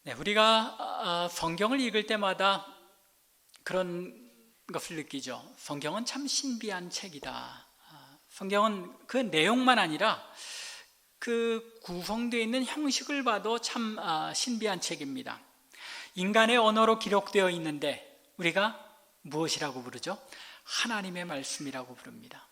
네, 우리가 성경을 읽을 때마다 그런 것을 느끼죠. 성경은 참 신비한 책이다. 성경은 그 내용만 아니라 그 구성되어 있는 형식을 봐도 참 신비한 책입니다. 인간의 언어로 기록되어 있는데 우리가 무엇이라고 부르죠? 하나님의 말씀이라고 부릅니다.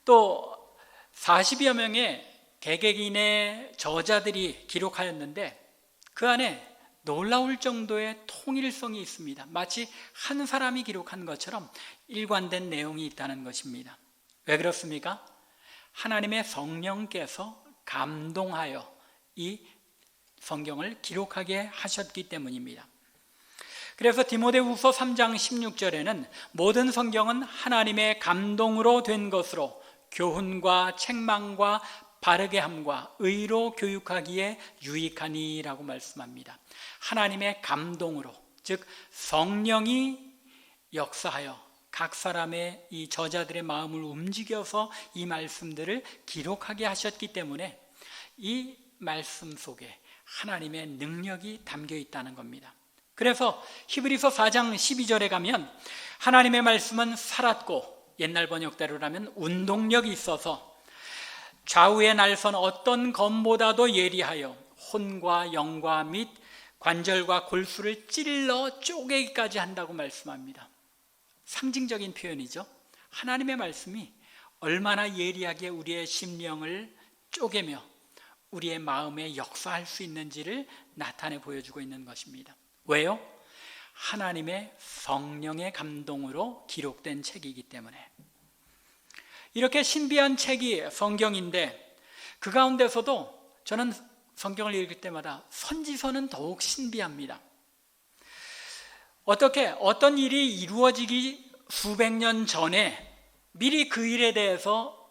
또 40여 명의 개개인의 저자들이 기록하였는데 그 안에 놀라울 정도의 통일성이 있습니다. 마치 한 사람이 기록한 것처럼 일관된 내용이 있다는 것입니다. 왜 그렇습니까? 하나님의 성령께서 감동하여 이 성경을 기록하게 하셨기 때문입니다. 그래서 디모데후서 3장 16절에는 모든 성경은 하나님의 감동으로 된 것으로 교훈과 책망과 바르게 함과 의로 교육하기에 유익하니라고 말씀합니다. 하나님의 감동으로, 즉 성령이 역사하여 각 사람의 이 저자들의 마음을 움직여서 이 말씀들을 기록하게 하셨기 때문에 이 말씀 속에 하나님의 능력이 담겨 있다는 겁니다. 그래서 히브리서 4장 12절에 가면 하나님의 말씀은 살았고, 옛날 번역대로라면 운동력이 있어서 좌우의 날선 어떤 검보다도 예리하여 혼과 영과 및 관절과 골수를 찔러 쪼개기까지 한다고 말씀합니다. 상징적인 표현이죠. 하나님의 말씀이 얼마나 예리하게 우리의 심령을 쪼개며 우리의 마음에 역사할 수 있는지를 나타내 보여주고 있는 것입니다. 왜요? 하나님의 성령의 감동으로 기록된 책이기 때문에. 이렇게 신비한 책이 성경인데 그 가운데서도 저는 성경을 읽을 때마다 선지서는 더욱 신비합니다. 어떻게 어떤 일이 이루어지기 수백 년 전에 미리 그 일에 대해서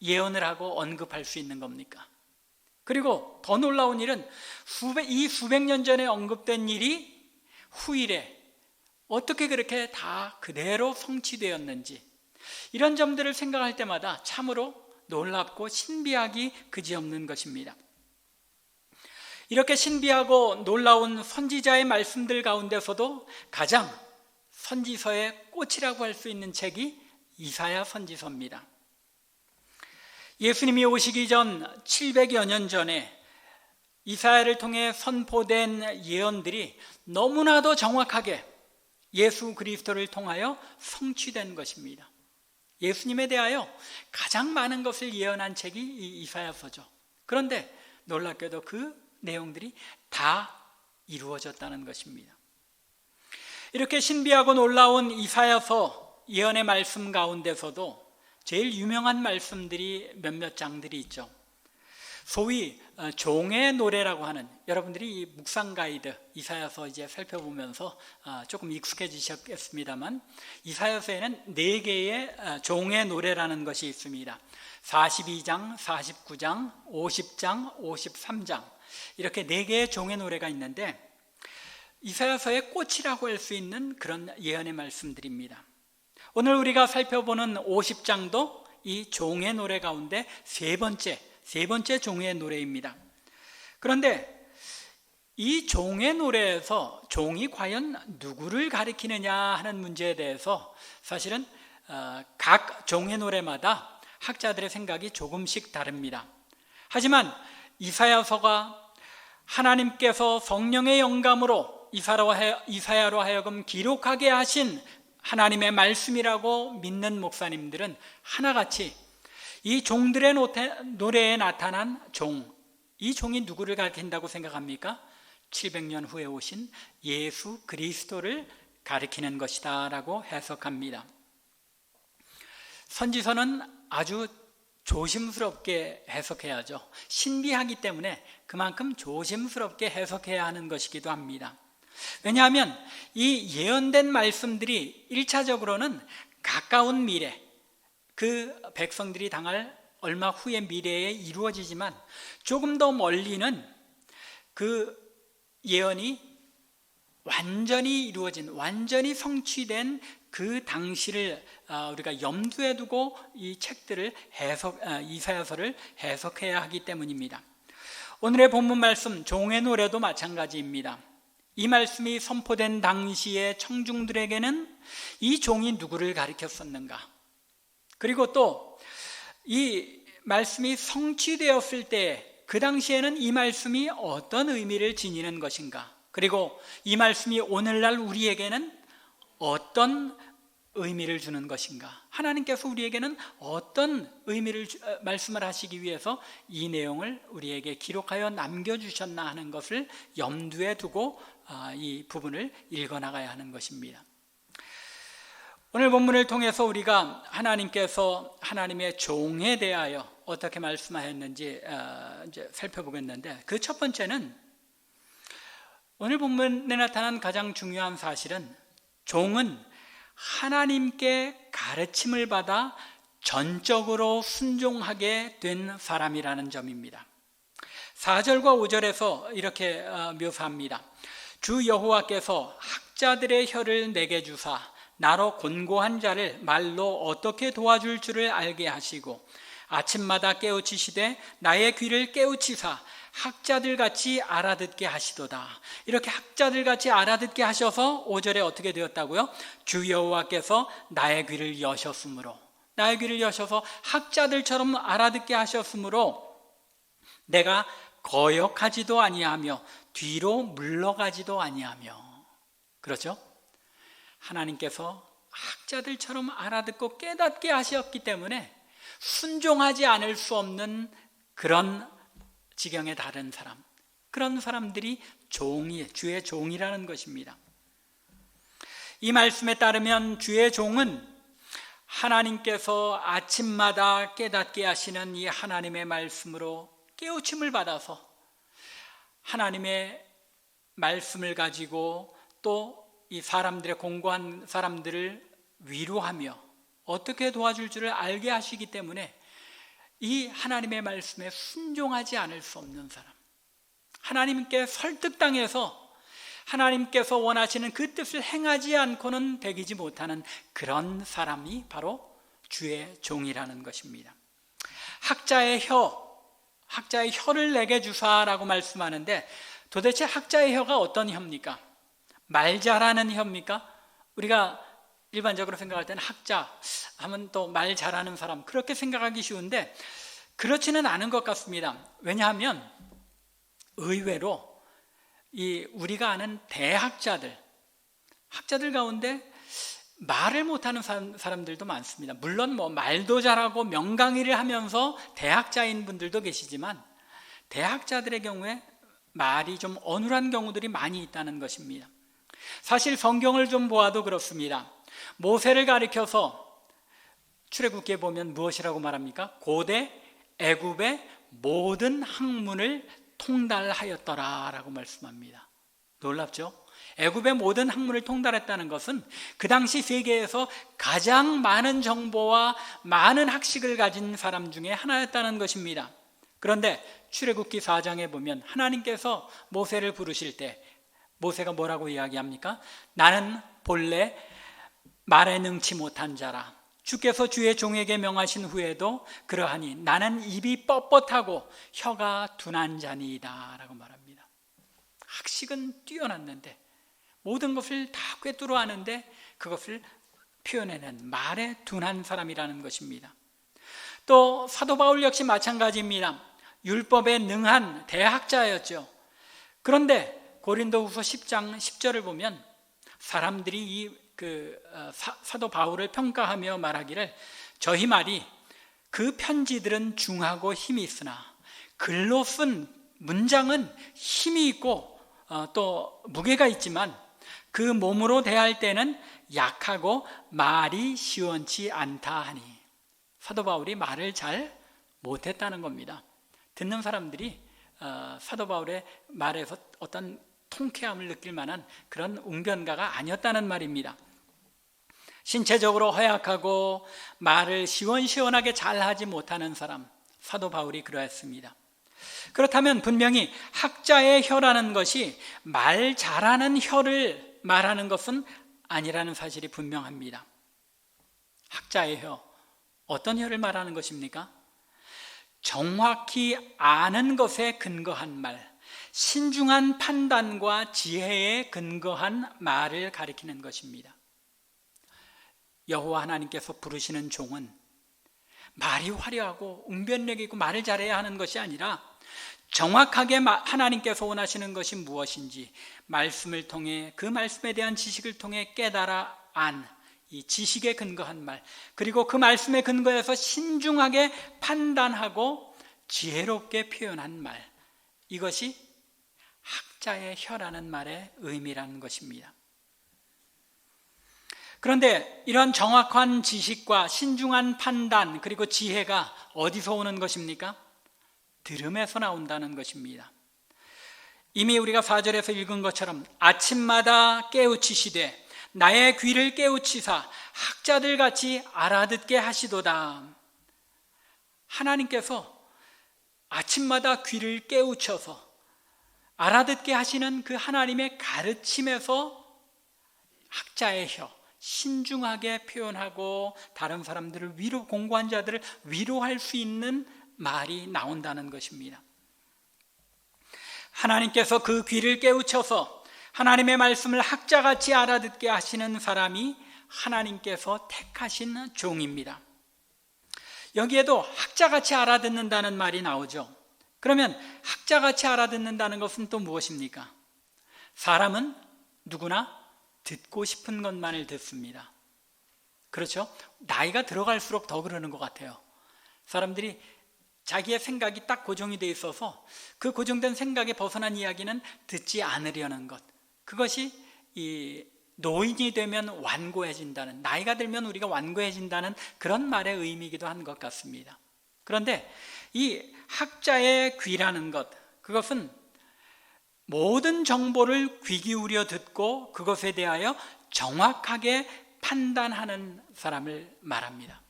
예언을 하고 언급할 수 있는 겁니까? 그리고 더 놀라운 일은 이 수백 년 전에 언급된 일이 후일에 어떻게 그렇게 다 그대로 성취되었는지, 이런 점들을 생각할 때마다 참으로 놀랍고 신비하기 그지없는 것입니다. 이렇게 신비하고 놀라운 선지자의 말씀들 가운데서도 가장 선지서의 꽃이라고 할 수 있는 책이 이사야 선지서입니다. 예수님이 오시기 전 700여 년 전에 이사야를 통해 선포된 예언들이 너무나도 정확하게 예수 그리스도를 통하여 성취된 것입니다. 예수님에 대하여 가장 많은 것을 예언한 책이 이 이사야서죠. 그런데 놀랍게도 그 내용들이 다 이루어졌다는 것입니다. 이렇게 신비하고 놀라운 이사야서 예언의 말씀 가운데서도 제일 유명한 말씀들이 몇몇 장들이 있죠. 소위 종의 노래라고 하는, 여러분들이 이 묵상 가이드 이사야서 이제 살펴보면서 조금 익숙해지셨겠습니다만, 이사야서에는 4개의 종의 노래라는 것이 있습니다. 42장, 49장, 50장, 53장, 이렇게 4개의 종의 노래가 있는데 이사야서의 꽃이라고 할 수 있는 그런 예언의 말씀들입니다. 오늘 우리가 살펴보는 50장도 이 종의 노래 가운데 세 번째 종의 노래입니다. 그런데 이 종의 노래에서 종이 과연 누구를 가리키느냐 하는 문제에 대해서 사실은 각 종의 노래마다 학자들의 생각이 조금씩 다릅니다. 하지만 이사야서가 하나님께서 성령의 영감으로 이사야로 하여금 기록하게 하신 하나님의 말씀이라고 믿는 목사님들은 하나같이 이 종들의 노래에 나타난 종, 이 종이 누구를 가리킨다고 생각합니까? 700년 후에 오신 예수 그리스도를 가리키는 것이다 라고 해석합니다. 선지서는 아주 조심스럽게 해석해야죠. 신비하기 때문에 그만큼 조심스럽게 해석해야 하는 것이기도 합니다. 왜냐하면 이 예언된 말씀들이 1차적으로는 가까운 미래, 그 백성들이 당할 얼마 후의 미래에 이루어지지만 조금 더 멀리는 그 예언이 완전히 이루어진, 완전히 성취된 그 당시를 우리가 염두에 두고 이 책들을 이사야서를 해석해야 하기 때문입니다. 오늘의 본문 말씀 종의 노래도 마찬가지입니다. 이 말씀이 선포된 당시의 청중들에게는 이 종이 누구를 가리켰었는가? 그리고 또 이 말씀이 성취되었을 때 그 당시에는 이 말씀이 어떤 의미를 지니는 것인가? 그리고 이 말씀이 오늘날 우리에게는 어떤 의미를 주는 것인가? 하나님께서 우리에게는 어떤 의미를 말씀을 하시기 위해서 이 내용을 우리에게 기록하여 남겨주셨나 하는 것을 염두에 두고 이 부분을 읽어나가야 하는 것입니다. 오늘 본문을 통해서 우리가 하나님께서 하나님의 종에 대하여 어떻게 말씀하셨는지 이제 살펴보겠는데, 그 첫 번째는 오늘 본문에 나타난 가장 중요한 사실은 종은 하나님께 가르침을 받아 전적으로 순종하게 된 사람이라는 점입니다. 4절과 5절에서 이렇게 묘사합니다. 주 여호와께서 학자들의 혀를 내게 주사 나로 곤고한 자를 말로 어떻게 도와줄 줄을 알게 하시고 아침마다 깨우치시되 나의 귀를 깨우치사 학자들같이 알아듣게 하시도다. 이렇게 학자들같이 알아듣게 하셔서 5절에 어떻게 되었다고요? 주 여호와께서 나의 귀를 여셨으므로, 나의 귀를 여셔서 학자들처럼 알아듣게 하셨으므로 내가 거역하지도 아니하며 뒤로 물러가지도 아니하며. 그렇죠? 하나님께서 학자들처럼 알아듣고 깨닫게 하셨기 때문에 순종하지 않을 수 없는 그런 지경에 다른 사람, 그런 사람들이 주의 종이라는 것입니다. 이 말씀에 따르면 주의 종은 하나님께서 아침마다 깨닫게 하시는 이 하나님의 말씀으로 깨우침을 받아서 하나님의 말씀을 가지고 또 이 사람들의 공고한 사람들을 위로하며 어떻게 도와줄 줄을 알게 하시기 때문에 이 하나님의 말씀에 순종하지 않을 수 없는 사람, 하나님께 설득당해서 하나님께서 원하시는 그 뜻을 행하지 않고는 되기지 못하는 그런 사람이 바로 주의 종이라는 것입니다. 학자의 혀를 내게 주사라고 말씀하는데, 도대체 학자의 혀가 어떤 혀입니까? 말 잘하는 혀입니까? 우리가 일반적으로 생각할 때는 학자 하면 또 말 잘하는 사람, 그렇게 생각하기 쉬운데 그렇지는 않은 것 같습니다. 왜냐하면 의외로 우리가 아는 대학자들, 학자들 가운데 말을 못하는 사람들도 많습니다. 물론 말도 잘하고 명강의를 하면서 대학자인 분들도 계시지만 대학자들의 경우에 말이 좀 어눌한 경우들이 많이 있다는 것입니다. 사실 성경을 좀 보아도 그렇습니다. 모세를 가리켜서 출애굽기에 보면 무엇이라고 말합니까? 고대 애굽의 모든 학문을 통달하였더라 라고 말씀합니다. 놀랍죠? 애굽의 모든 학문을 통달했다는 것은 그 당시 세계에서 가장 많은 정보와 많은 학식을 가진 사람 중에 하나였다는 것입니다. 그런데 출애굽기 4장에 보면 하나님께서 모세를 부르실 때 모세가 뭐라고 이야기합니까? 나는 본래 말에 능치 못한 자라. 주께서 주의 종에게 명하신 후에도 그러하니 나는 입이 뻣뻣하고 혀가 둔한 자니이다 라고 말합니다. 학식은 뛰어났는데 모든 것을 다 꿰뚫어 아는데 그것을 표현해낸 말에 둔한 사람이라는 것입니다. 또 사도 바울 역시 마찬가지입니다. 율법에 능한 대학자였죠. 그런데 고린도후서 10장 10절을 보면 사람들이 사도 바울을 평가하며 말하기를 저희 말이 그 편지들은 중하고 힘이 있으나 글로 쓴 문장은 힘이 있고 또 무게가 있지만 그 몸으로 대할 때는 약하고 말이 시원치 않다 하니, 사도 바울이 말을 잘 못했다는 겁니다. 듣는 사람들이 사도 바울의 말에서 어떤 통쾌함을 느낄 만한 그런 웅변가가 아니었다는 말입니다. 신체적으로 허약하고 말을 시원시원하게 잘하지 못하는 사람, 사도 바울이 그러했습니다. 그렇다면 분명히 학자의 혀라는 것이 말 잘하는 혀를 말하는 것은 아니라는 사실이 분명합니다. 학자의 혀, 어떤 혀를 말하는 것입니까? 정확히 아는 것에 근거한 말, 신중한 판단과 지혜에 근거한 말을 가리키는 것입니다. 여호와 하나님께서 부르시는 종은 말이 화려하고 웅변력 있고 말을 잘해야 하는 것이 아니라 정확하게 하나님께서 원하시는 것이 무엇인지 말씀을 통해, 그 말씀에 대한 지식을 통해 깨달아 안, 이 지식에 근거한 말, 그리고 그 말씀에 근거해서 신중하게 판단하고 지혜롭게 표현한 말, 이것이 학자의 혀라는 말의 의미라는 것입니다. 그런데 이런 정확한 지식과 신중한 판단 그리고 지혜가 어디서 오는 것입니까? 들음에서 나온다는 것입니다. 이미 우리가 4절에서 읽은 것처럼 아침마다 깨우치시되 나의 귀를 깨우치사 학자들 같이 알아듣게 하시도다. 하나님께서 아침마다 귀를 깨우쳐서 알아듣게 하시는 그 하나님의 가르침에서 학자의 혀, 신중하게 표현하고 다른 사람들을 공고한 자들을 위로할 수 있는 말이 나온다는 것입니다. 하나님께서 그 귀를 깨우쳐서 하나님의 말씀을 학자같이 알아듣게 하시는 사람이 하나님께서 택하신 종입니다. 여기에도 학자같이 알아듣는다는 말이 나오죠. 그러면 학자같이 알아듣는다는 것은 또 무엇입니까? 사람은 누구나 듣고 싶은 것만을 듣습니다. 그렇죠? 나이가 들어갈수록 더 그러는 것 같아요. 사람들이 자기의 생각이 딱 고정이 돼 있어서 그 고정된 생각에 벗어난 이야기는 듣지 않으려는 것, 그것이 이 노인이 되면 완고해진다는, 나이가 들면 우리가 완고해진다는 그런 말의 의미이기도 한 것 같습니다. 그런데 이 학자의 귀라는 것, 그것은 모든 정보를 귀 기울여 듣고 그것에 대하여 정확하게 판단하는 사람을 말합니다.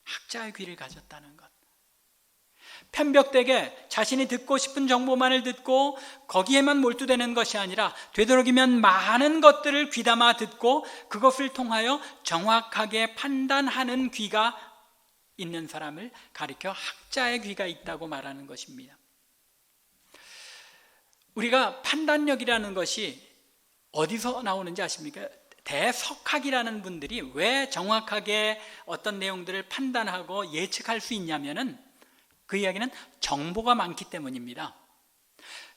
학자의 귀를 가졌다는 것. 편벽되게 자신이 듣고 싶은 정보만을 듣고 거기에만 몰두되는 것이 아니라 되도록이면 많은 것들을 귀담아 듣고 그것을 통하여 정확하게 판단하는 귀가 있는 사람을 가리켜 학자의 귀가 있다고 말하는 것입니다. 우리가 판단력이라는 것이 어디서 나오는지 아십니까? 대석학이라는 분들이 왜 정확하게 어떤 내용들을 판단하고 예측할 수 있냐면은 그 이야기는 정보가 많기 때문입니다.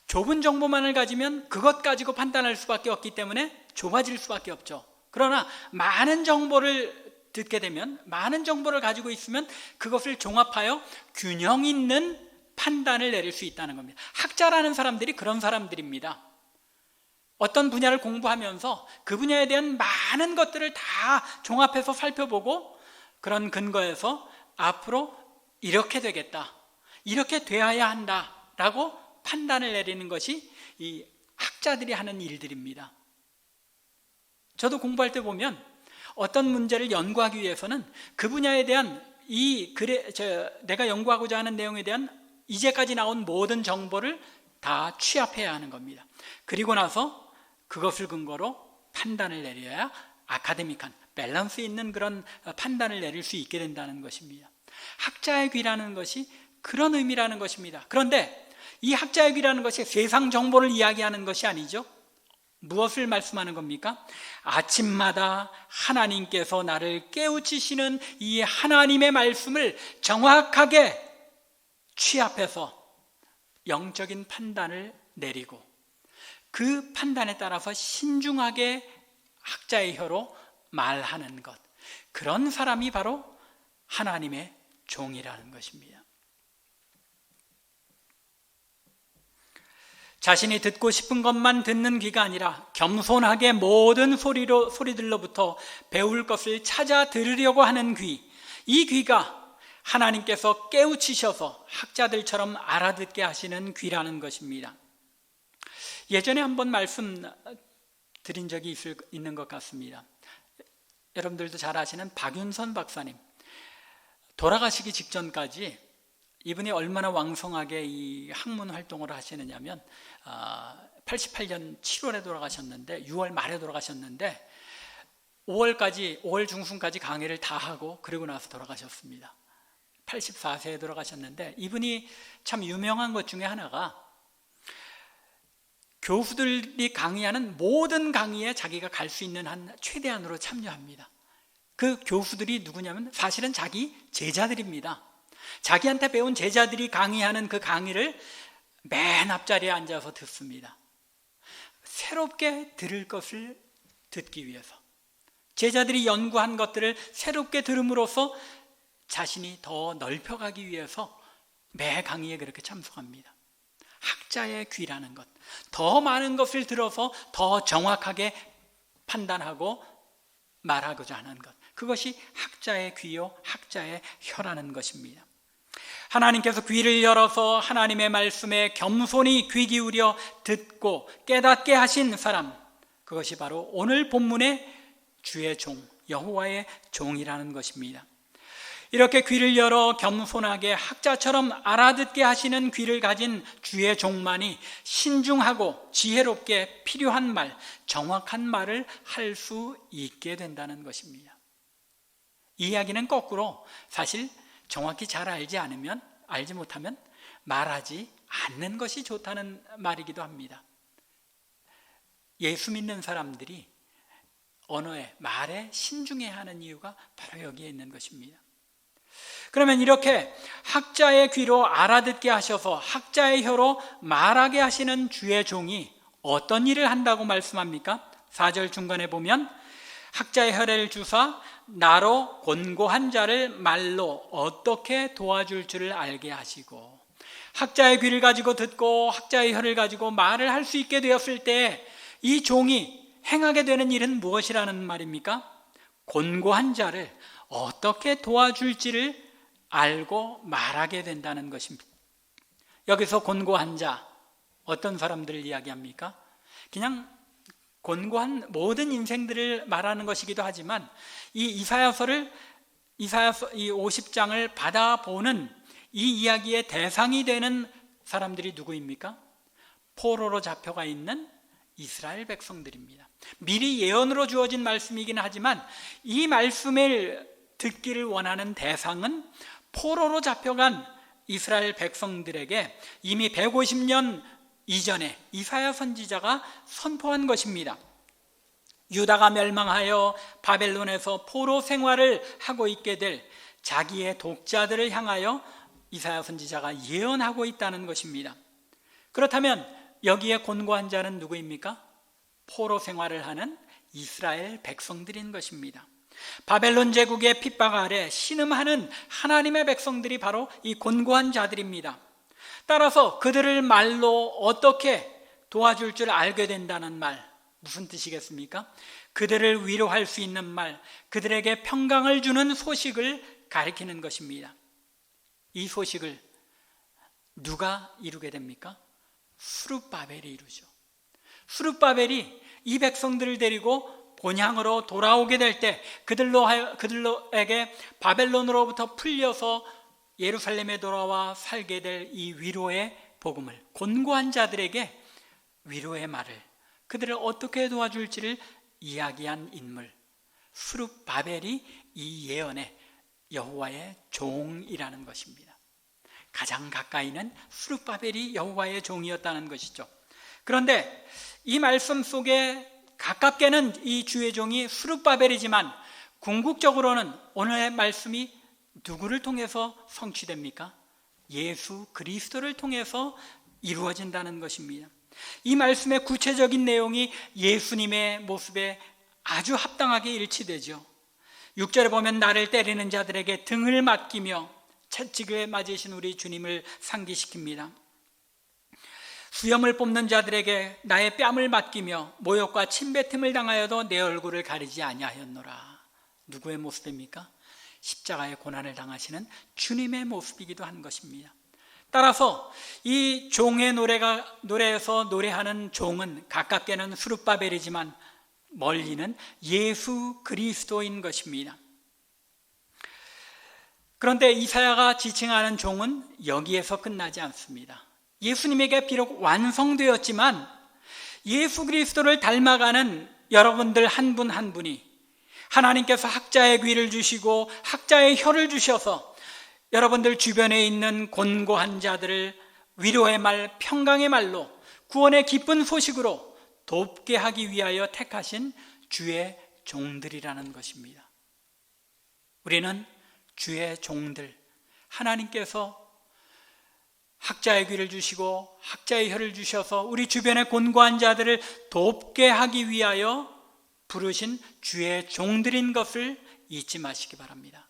좁은 정보만을 가지면 그것 가지고 판단할 수밖에 없기 때문에 좁아질 수밖에 없죠. 그러나 많은 정보를 듣게 되면, 많은 정보를 가지고 있으면 그것을 종합하여 균형 있는 판단을 내릴 수 있다는 겁니다. 학자라는 사람들이 그런 사람들입니다. 어떤 분야를 공부하면서 그 분야에 대한 많은 것들을 다 종합해서 살펴보고 그런 근거에서 앞으로 이렇게 되겠다, 이렇게 되어야 한다라고 판단을 내리는 것이 이 학자들이 하는 일들입니다. 저도 공부할 때 보면 어떤 문제를 연구하기 위해서는 그 분야에 대한 내가 연구하고자 하는 내용에 대한 이제까지 나온 모든 정보를 다 취합해야 하는 겁니다. 그리고 나서 그것을 근거로 판단을 내려야 아카데믹한, 밸런스 있는 그런 판단을 내릴 수 있게 된다는 것입니다. 학자의 귀라는 것이 그런 의미라는 것입니다. 그런데 이 학자의 귀라는 것이 세상 정보를 이야기하는 것이 아니죠. 무엇을 말씀하는 겁니까? 아침마다 하나님께서 나를 깨우치시는 이 하나님의 말씀을 정확하게 취합해서 영적인 판단을 내리고 그 판단에 따라서 신중하게 학자의 혀로 말하는 것, 그런 사람이 바로 하나님의 종이라는 것입니다. 자신이 듣고 싶은 것만 듣는 귀가 아니라 겸손하게 모든 소리들로부터 배울 것을 찾아 들으려고 하는 귀, 이 귀가 하나님께서 깨우치셔서 학자들처럼 알아듣게 하시는 귀라는 것입니다. 예전에 한번 말씀드린 적이 있는 것 같습니다. 여러분들도 잘 아시는 박윤선 박사님, 돌아가시기 직전까지 이분이 얼마나 왕성하게 이 학문 활동을 하시느냐면 88년 7월에 돌아가셨는데 6월 말에 돌아가셨는데 5월 중순까지 강의를 다 하고 그리고 나서 돌아가셨습니다. 84세에 돌아가셨는데, 이분이 참 유명한 것 중에 하나가 교수들이 강의하는 모든 강의에 자기가 갈 수 있는 한 최대한으로 참여합니다. 그 교수들이 누구냐면 사실은 자기 제자들입니다. 자기한테 배운 제자들이 강의하는 그 강의를 맨 앞자리에 앉아서 듣습니다. 새롭게 들을 것을 듣기 위해서, 제자들이 연구한 것들을 새롭게 들음으로써 자신이 더 넓혀가기 위해서 매 강의에 그렇게 참석합니다. 학자의 귀라는 것, 더 많은 것을 들어서 더 정확하게 판단하고 말하고자 하는 것, 그것이 학자의 귀요 학자의 혀라는 것입니다. 하나님께서 귀를 열어서 하나님의 말씀에 겸손히 귀 기울여 듣고 깨닫게 하신 사람, 그것이 바로 오늘 본문의 주의 종, 여호와의 종이라는 것입니다. 이렇게 귀를 열어 겸손하게 학자처럼 알아듣게 하시는 귀를 가진 주의 종만이 신중하고 지혜롭게 필요한 말, 정확한 말을 할 수 있게 된다는 것입니다. 이 이야기는 거꾸로 사실 정확히 잘 알지 못하면 말하지 않는 것이 좋다는 말이기도 합니다. 예수 믿는 사람들이 언어에, 말에 신중해야 하는 이유가 바로 여기에 있는 것입니다. 그러면 이렇게 학자의 귀로 알아듣게 하셔서 학자의 혀로 말하게 하시는 주의 종이 어떤 일을 한다고 말씀합니까? 4절 중간에 보면 학자의 혀를 주사 나로 곤고한 자를 말로 어떻게 도와줄 줄을 알게 하시고, 학자의 귀를 가지고 듣고 학자의 혀를 가지고 말을 할 수 있게 되었을 때 이 종이 행하게 되는 일은 무엇이라는 말입니까? 곤고한 자를 어떻게 도와줄지를 알고 말하게 된다는 것입니다. 여기서 곤고한 자, 어떤 사람들을 이야기합니까? 그냥 곤고한 모든 인생들을 말하는 것이기도 하지만 이 이사야서 이 50장을 받아보는 이 이야기의 대상이 되는 사람들이 누구입니까? 포로로 잡혀가 있는 이스라엘 백성들입니다. 미리 예언으로 주어진 말씀이긴 하지만 이 말씀을 듣기를 원하는 대상은 포로로 잡혀간 이스라엘 백성들에게 이미 150년 이전에 이사야 선지자가 선포한 것입니다. 유다가 멸망하여 바벨론에서 포로 생활을 하고 있게 될 자기의 독자들을 향하여 이사야 선지자가 예언하고 있다는 것입니다. 그렇다면 여기에 곤고한 자는 누구입니까? 포로 생활을 하는 이스라엘 백성들인 것입니다. 바벨론 제국의 핍박 아래 신음하는 하나님의 백성들이 바로 이 곤고한 자들입니다. 따라서 그들을 말로 어떻게 도와줄 줄 알게 된다는 말, 무슨 뜻이겠습니까? 그들을 위로할 수 있는 말, 그들에게 평강을 주는 소식을 가리키는 것입니다. 이 소식을 누가 이루게 됩니까? 스룹바벨이 이루죠. 스룹바벨이 이 백성들을 데리고 본향으로 돌아오게 될 때 그들에게 바벨론으로부터 풀려서 예루살렘에 돌아와 살게 될 이 위로의 복음을, 곤고한 자들에게 위로의 말을, 그들을 어떻게 도와줄지를 이야기한 인물, 스룹바벨이 이 예언의 여호와의 종이라는 것입니다. 가장 가까이는 스룹바벨이 여호와의 종이었다는 것이죠. 그런데 이 말씀 속에 가깝게는 이 주의 종이 스룹바벨이지만 궁극적으로는 오늘의 말씀이 누구를 통해서 성취됩니까? 예수 그리스도를 통해서 이루어진다는 것입니다. 이 말씀의 구체적인 내용이 예수님의 모습에 아주 합당하게 일치되죠. 6절에 보면 나를 때리는 자들에게 등을 맡기며 채찍에 맞으신 우리 주님을 상기시킵니다. 수염을 뽑는 자들에게 나의 뺨을 맡기며 모욕과 침뱉음을 당하여도 내 얼굴을 가리지 아니하였노라. 누구의 모습입니까? 십자가의 고난을 당하시는 주님의 모습이기도 한 것입니다. 따라서 이 종의 노래에서 노래하는 종은 가깝게는 스룹바벨이지만 멀리는 예수 그리스도인 것입니다. 그런데 이사야가 지칭하는 종은 여기에서 끝나지 않습니다. 예수님에게 비록 완성되었지만 예수 그리스도를 닮아가는 여러분들 한 분 한 분이 하나님께서 학자의 귀를 주시고 학자의 혀를 주셔서 여러분들 주변에 있는 곤고한 자들을 위로의 말, 평강의 말로, 구원의 기쁜 소식으로 돕게 하기 위하여 택하신 주의 종들이라는 것입니다. 우리는 주의 종들, 하나님께서 학자의 귀를 주시고 학자의 혀를 주셔서 우리 주변의 곤고한 자들을 돕게 하기 위하여 부르신 주의 종들인 것을 잊지 마시기 바랍니다.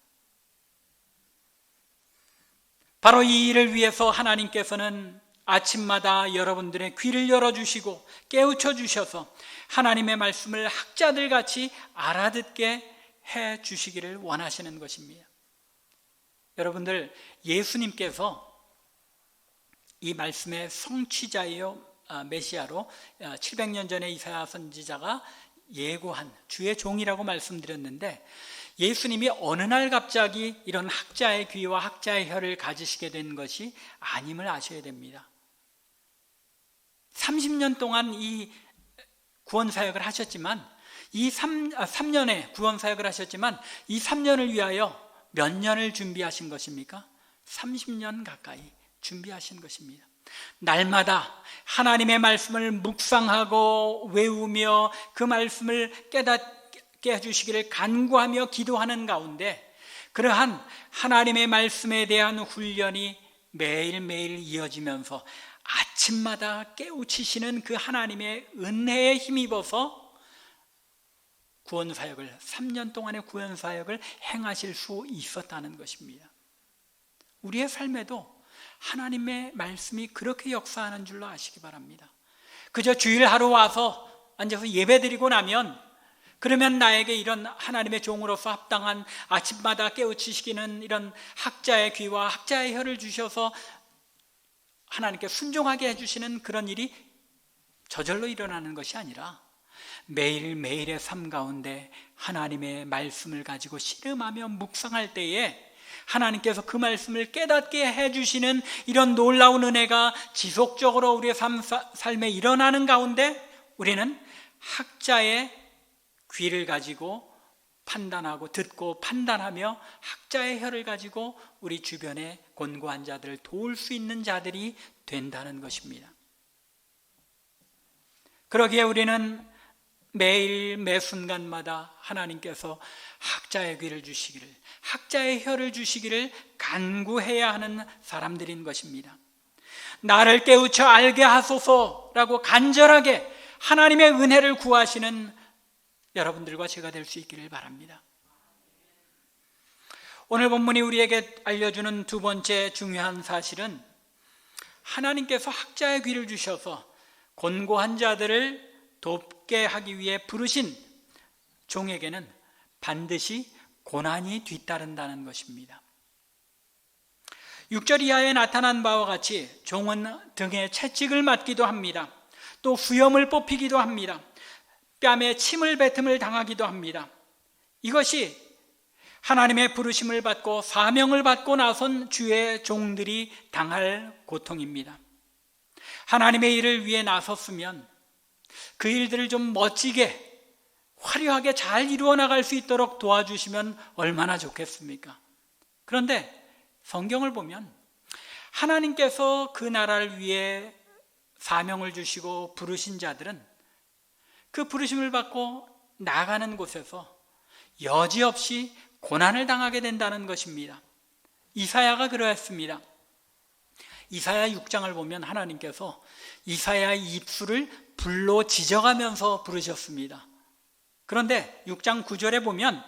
바로 이 일을 위해서 하나님께서는 아침마다 여러분들의 귀를 열어주시고 깨우쳐 주셔서 하나님의 말씀을 학자들 같이 알아듣게 해 주시기를 원하시는 것입니다. 여러분들, 예수님께서 이 말씀의 성취자이요 메시아로 700년 전에 이사야 선지자가 예고한 주의 종이라고 말씀드렸는데, 예수님이 어느 날 갑자기 이런 학자의 귀와 학자의 혀를 가지시게 된 것이 아님을 아셔야 됩니다. 30년 동안 이 구원사역을 하셨지만, 이 3년의 구원사역을 하셨지만, 이 3년을 위하여 몇 년을 준비하신 것입니까? 30년 가까이 준비하신 것입니다. 날마다 하나님의 말씀을 묵상하고 외우며 그 말씀을 깨닫게 해주시기를 간구하며 기도하는 가운데, 그러한 하나님의 말씀에 대한 훈련이 매일매일 이어지면서 아침마다 깨우치시는 그 하나님의 은혜에 힘입어서 구원사역을, 3년 동안의 구원사역을 행하실 수 있었다는 것입니다. 우리의 삶에도 하나님의 말씀이 그렇게 역사하는 줄로 아시기 바랍니다. 그저 주일 하루 와서 앉아서 예배드리고 나면, 그러면 나에게 이런 하나님의 종으로서 합당한 아침마다 깨우치시기는 이런 학자의 귀와 학자의 혀를 주셔서 하나님께 순종하게 해주시는 그런 일이 저절로 일어나는 것이 아니라, 매일매일의 삶 가운데 하나님의 말씀을 가지고 씨름하며 묵상할 때에 하나님께서 그 말씀을 깨닫게 해주시는 이런 놀라운 은혜가 지속적으로 우리의 삶에 일어나는 가운데, 우리는 학자의 귀를 가지고 판단하고 듣고 판단하며 학자의 혀를 가지고 우리 주변의 곤고한 자들을 도울 수 있는 자들이 된다는 것입니다. 그러기에 우리는 매일 매 순간마다 하나님께서 학자의 귀를 주시기를, 학자의 혀를 주시기를 간구해야 하는 사람들인 것입니다. 나를 깨우쳐 알게 하소서라고 간절하게 하나님의 은혜를 구하시는 여러분들과 제가 될 수 있기를 바랍니다. 오늘 본문이 우리에게 알려주는 두 번째 중요한 사실은, 하나님께서 학자의 귀를 주셔서 곤고한 자들을 돕게 하기 위해 부르신 종에게는 반드시 고난이 뒤따른다는 것입니다. 6절 이하에 나타난 바와 같이 종은 등에 채찍을 맞기도 합니다. 또 수염을 뽑히기도 합니다. 뺨에 침을 뱉음을 당하기도 합니다. 이것이 하나님의 부르심을 받고 사명을 받고 나선 주의 종들이 당할 고통입니다. 하나님의 일을 위해 나섰으면 그 일들을 좀 멋지게 화려하게 잘 이루어 나갈 수 있도록 도와주시면 얼마나 좋겠습니까? 그런데 성경을 보면 하나님께서 그 나라를 위해 사명을 주시고 부르신 자들은 그 부르심을 받고 나가는 곳에서 여지없이 고난을 당하게 된다는 것입니다. 이사야가 그러했습니다. 이사야 6장을 보면 하나님께서 이사야의 입술을 불로 지져가면서 부르셨습니다. 그런데 6장 9절에 보면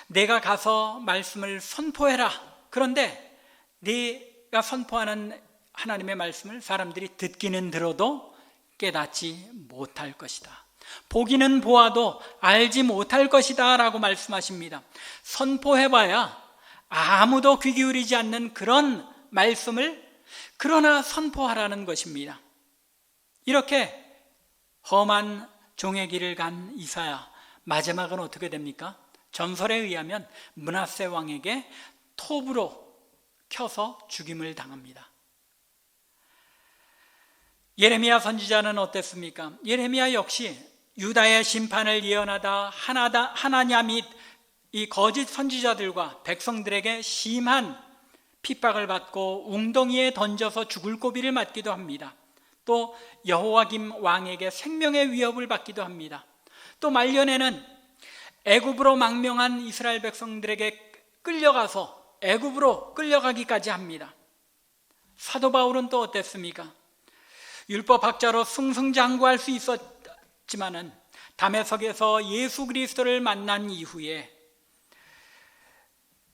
내가 가서 말씀을 선포해라. 그런데 네가 선포하는 하나님의 말씀을 사람들이 듣기는 들어도 깨닫지 못할 것이다. 보기는 보아도 알지 못할 것이다 라고 말씀하십니다. 선포해봐야 아무도 귀 기울이지 않는 그런 말씀을 그러나 선포하라는 것입니다. 이렇게 험한 종의 길을 간 이사야, 마지막은 어떻게 됩니까? 전설에 의하면 므낫세 왕에게 톱으로 켜서 죽임을 당합니다. 예레미야 선지자는 어땠습니까? 예레미야 역시 유다의 심판을 예언하다 하나냐 및 이 거짓 선지자들과 백성들에게 심한 핍박을 받고 웅덩이에 던져서 죽을 고비를 맞기도 합니다. 또 여호와김 왕에게 생명의 위협을 받기도 합니다. 또 말년에는 애굽으로 망명한 이스라엘 백성들에게 끌려가서 애굽으로 끌려가기까지 합니다. 사도 바울은 또 어땠습니까? 율법학자로 승승장구할 수 있었지만은 다메섹에서 예수 그리스도를 만난 이후에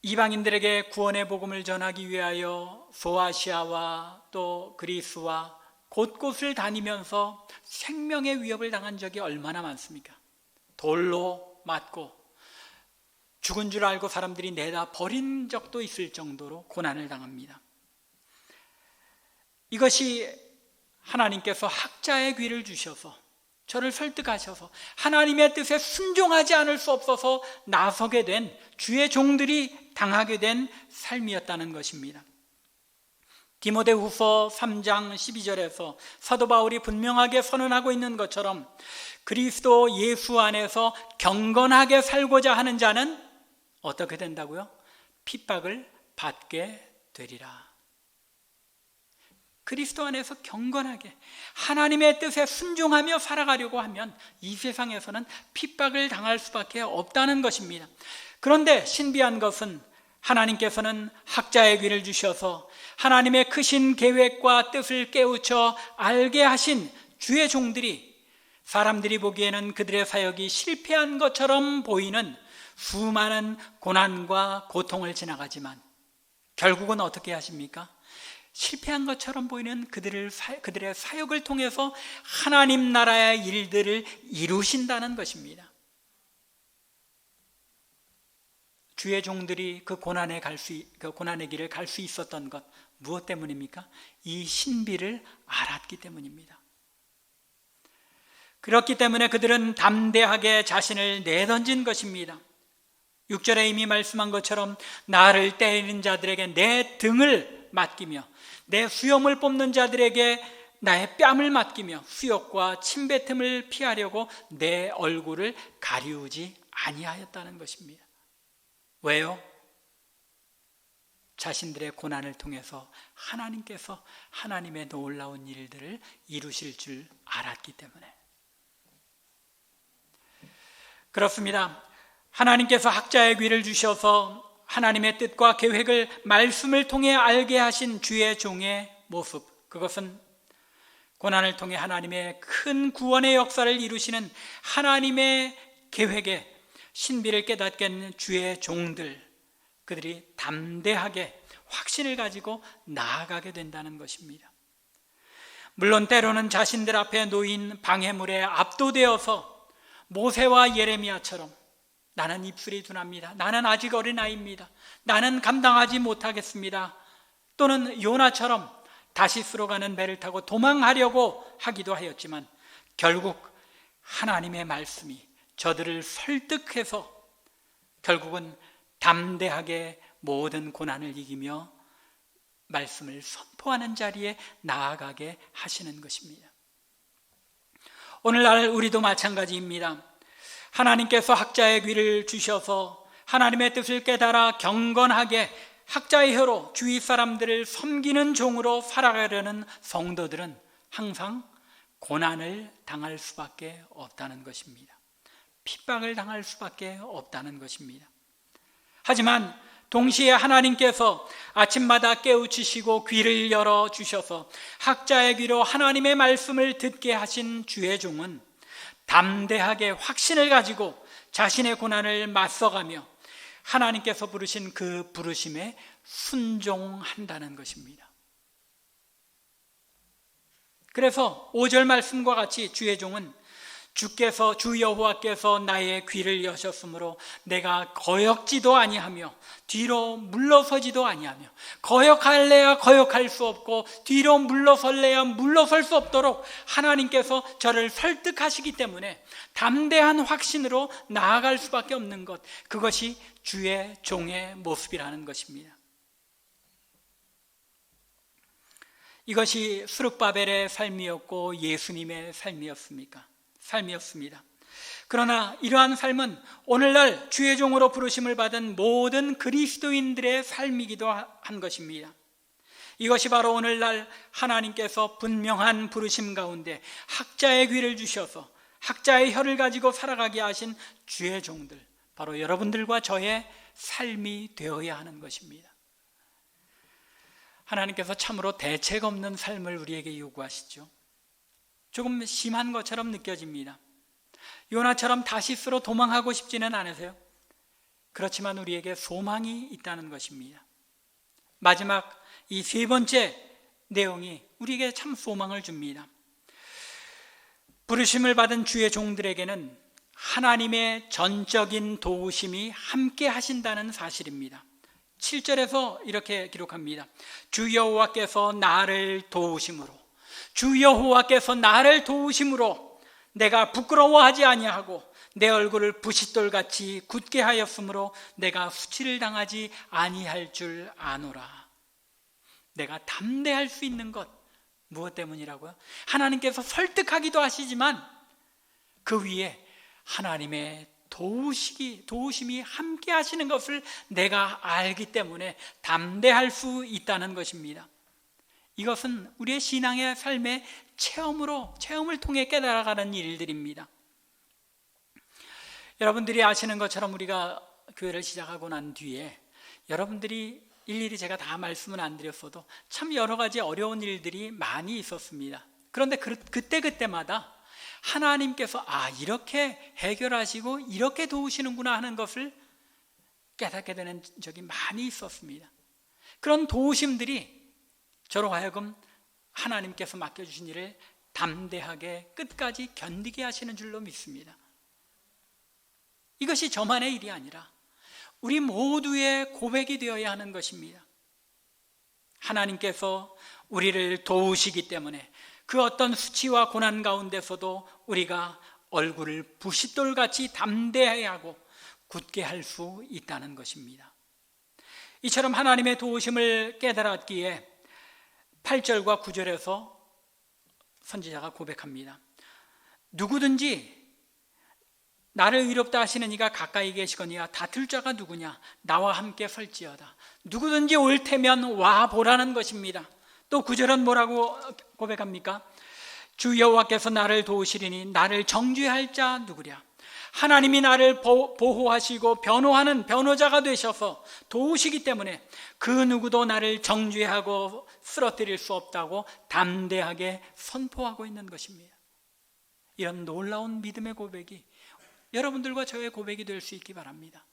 이방인들에게 구원의 복음을 전하기 위하여 소아시아와 또 그리스와 곳곳을 다니면서 생명의 위협을 당한 적이 얼마나 많습니까? 돌로 맞고 죽은 줄 알고 사람들이 내다 버린 적도 있을 정도로 고난을 당합니다. 이것이 하나님께서 학자의 귀를 주셔서 저를 설득하셔서 하나님의 뜻에 순종하지 않을 수 없어서 나서게 된 주의 종들이 당하게 된 삶이었다는 것입니다. 디모데후서 3장 12절에서 사도 바울이 분명하게 선언하고 있는 것처럼 그리스도 예수 안에서 경건하게 살고자 하는 자는 어떻게 된다고요? 핍박을 받게 되리라. 그리스도 안에서 경건하게 하나님의 뜻에 순종하며 살아가려고 하면 이 세상에서는 핍박을 당할 수밖에 없다는 것입니다. 그런데 신비한 것은 하나님께서는 학자의 귀를 주셔서 하나님의 크신 계획과 뜻을 깨우쳐 알게 하신 주의 종들이 사람들이 보기에는 그들의 사역이 실패한 것처럼 보이는 수많은 고난과 고통을 지나가지만 결국은 어떻게 하십니까? 실패한 것처럼 보이는 그들의 사역을 통해서 하나님 나라의 일들을 이루신다는 것입니다. 주의 종들이 그 고난의 길을 갈 수 있었던 것 무엇 때문입니까? 이 신비를 알았기 때문입니다. 그렇기 때문에 그들은 담대하게 자신을 내던진 것입니다. 6절에 이미 말씀한 것처럼 나를 때리는 자들에게 내 등을 맡기며 내 수염을 뽑는 자들에게 나의 뺨을 맡기며 수욕과 침뱉음을 피하려고 내 얼굴을 가리우지 아니하였다는 것입니다. 왜요? 자신들의 고난을 통해서 하나님께서 하나님의 놀라운 일들을 이루실 줄 알았기 때문에 그렇습니다. 하나님께서 학자의 귀를 주셔서 하나님의 뜻과 계획을 말씀을 통해 알게 하신 주의 종의 모습, 그것은 고난을 통해 하나님의 큰 구원의 역사를 이루시는 하나님의 계획에 신비를 깨닫게 하는 주의 종들, 그들이 담대하게 확신을 가지고 나아가게 된다는 것입니다. 물론 때로는 자신들 앞에 놓인 방해물에 압도되어서 모세와 예레미야처럼 나는 입술이 둔합니다. 나는 아직 어린아이입니다. 나는 감당하지 못하겠습니다. 또는 요나처럼 다시스로 가는 배를 타고 도망하려고 하기도 하였지만 결국 하나님의 말씀이 저들을 설득해서 결국은 담대하게 모든 고난을 이기며 말씀을 선포하는 자리에 나아가게 하시는 것입니다. 오늘날 우리도 마찬가지입니다. 하나님께서 학자의 귀를 주셔서 하나님의 뜻을 깨달아 경건하게 학자의 혀로 주위 사람들을 섬기는 종으로 살아가려는 성도들은 항상 고난을 당할 수밖에 없다는 것입니다. 핍박을 당할 수밖에 없다는 것입니다. 하지만 동시에 하나님께서 아침마다 깨우치시고 귀를 열어주셔서 학자의 귀로 하나님의 말씀을 듣게 하신 주의 종은 담대하게 확신을 가지고 자신의 고난을 맞서가며 하나님께서 부르신 그 부르심에 순종한다는 것입니다. 그래서 5절 말씀과 같이 주의 종은 주 여호와께서 나의 귀를 여셨으므로 내가 거역지도 아니하며 뒤로 물러서지도 아니하며 거역할래야 거역할 수 없고 뒤로 물러설래야 물러설 수 없도록 하나님께서 저를 설득하시기 때문에 담대한 확신으로 나아갈 수밖에 없는 것, 그것이 주의 종의 모습이라는 것입니다. 이것이 스룹바벨의 삶이었고 예수님의 삶이었습니다. 그러나 이러한 삶은 오늘날 주의 종으로 부르심을 받은 모든 그리스도인들의 삶이기도 한 것입니다. 이것이 바로 오늘날 하나님께서 분명한 부르심 가운데 학자의 귀를 주셔서 학자의 혀를 가지고 살아가게 하신 주의 종들, 바로 여러분들과 저의 삶이 되어야 하는 것입니다. 하나님께서 참으로 대책 없는 삶을 우리에게 요구하시죠. 조금 심한 것처럼 느껴집니다. 요나처럼 다시스로 도망하고 싶지는 않으세요? 그렇지만 우리에게 소망이 있다는 것입니다. 마지막 이 세 번째 내용이 우리에게 참 소망을 줍니다. 부르심을 받은 주의 종들에게는 하나님의 전적인 도우심이 함께 하신다는 사실입니다. 7절에서 이렇게 기록합니다. 주 여호와께서 나를 도우심으로, 주 여호와께서 나를 도우심으로 내가 부끄러워하지 아니하고 내 얼굴을 부싯돌같이 굳게 하였으므로 내가 수치를 당하지 아니할 줄 아노라. 내가 담대할 수 있는 것, 무엇 때문이라고요? 하나님께서 설득하기도 하시지만 그 위에 하나님의 도우심이 함께 하시는 것을 내가 알기 때문에 담대할 수 있다는 것입니다. 이것은 우리의 신앙의 삶의 체험을 통해 깨달아가는 일들입니다. 여러분들이 아시는 것처럼 우리가 교회를 시작하고 난 뒤에 여러분들이 일일이 제가 다 말씀은 안 드렸어도 참 여러 가지 어려운 일들이 많이 있었습니다. 그런데 그때마다 하나님께서 이렇게 해결하시고 이렇게 도우시는구나 하는 것을 깨닫게 되는 적이 많이 있었습니다. 그런 도우심들이 저로 하여금 하나님께서 맡겨주신 일을 담대하게 끝까지 견디게 하시는 줄로 믿습니다. 이것이 저만의 일이 아니라 우리 모두의 고백이 되어야 하는 것입니다. 하나님께서 우리를 도우시기 때문에 그 어떤 수치와 고난 가운데서도 우리가 얼굴을 부싯돌같이 담대해야 하고 굳게 할 수 있다는 것입니다. 이처럼 하나님의 도우심을 깨달았기에 8절과 9절에서 선지자가 고백합니다. 누구든지 나를 의롭다 하시는 이가 가까이 계시거니와 다툴 자가 누구냐? 나와 함께 설지어다. 누구든지 올 테면 와 보라는 것입니다. 또 9절은 뭐라고 고백합니까? 주 여호와께서 나를 도우시리니 나를 정죄할 자 누구랴? 하나님이 나를 보호하시고 변호하는 변호자가 되셔서 도우시기 때문에 그 누구도 나를 정죄하고 쓰러뜨릴 수 없다고 담대하게 선포하고 있는 것입니다. 이런 놀라운 믿음의 고백이 여러분들과 저의 고백이 될 수 있기 바랍니다.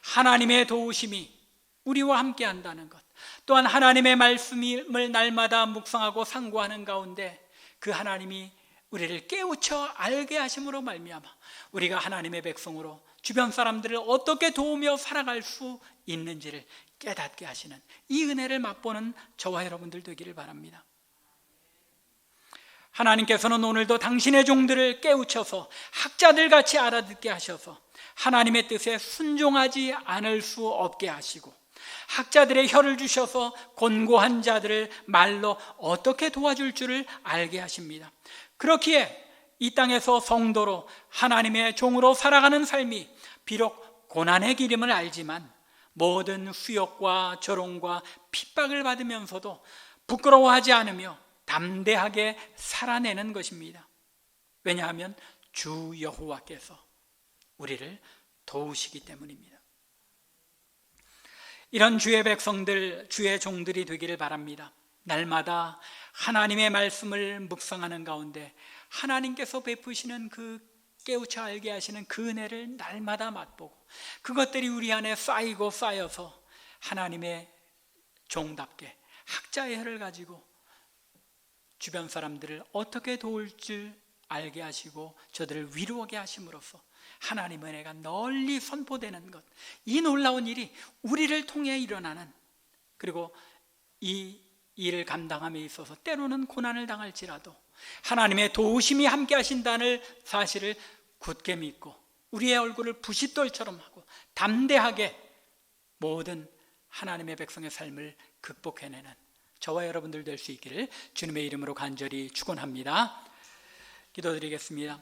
하나님의 도우심이 우리와 함께 한다는 것, 또한 하나님의 말씀을 날마다 묵상하고 상고하는 가운데 그 하나님이 우리를 깨우쳐 알게 하심으로 말미암아 우리가 하나님의 백성으로 주변 사람들을 어떻게 도우며 살아갈 수 있는지를 깨닫게 하시는 이 은혜를 맛보는 저와 여러분들 되기를 바랍니다. 하나님께서는 오늘도 당신의 종들을 깨우쳐서 학자들같이 알아듣게 하셔서 하나님의 뜻에 순종하지 않을 수 없게 하시고 학자들의 혀를 주셔서 곤고한 자들을 말로 어떻게 도와줄 줄을 알게 하십니다. 그렇기에 이 땅에서 성도로 하나님의 종으로 살아가는 삶이 비록 고난의 기름을 알지만 모든 수욕과 조롱과 핍박을 받으면서도 부끄러워하지 않으며 담대하게 살아내는 것입니다. 왜냐하면 주 여호와께서 우리를 도우시기 때문입니다. 이런 주의 백성들, 주의 종들이 되기를 바랍니다. 날마다 하나님의 말씀을 묵상하는 가운데 하나님께서 베푸시는 그 깨우쳐 알게 하시는 그 은혜를 날마다 맛보고 그것들이 우리 안에 쌓이고 쌓여서 하나님의 종답게 학자의 혀를 가지고 주변 사람들을 어떻게 도울 줄 알게 하시고 저들을 위로하게 하심으로써 하나님의 은혜가 널리 선포되는 것, 이 놀라운 일이 우리를 통해 일어나는, 그리고 이 일을 감당함에 있어서 때로는 고난을 당할지라도 하나님의 도우심이 함께 하신다는 사실을 굳게 믿고 우리의 얼굴을 부싯돌처럼 하고 담대하게 모든 하나님의 백성의 삶을 극복해내는 저와 여러분들 될 수 있기를 주님의 이름으로 간절히 축원합니다. 기도드리겠습니다.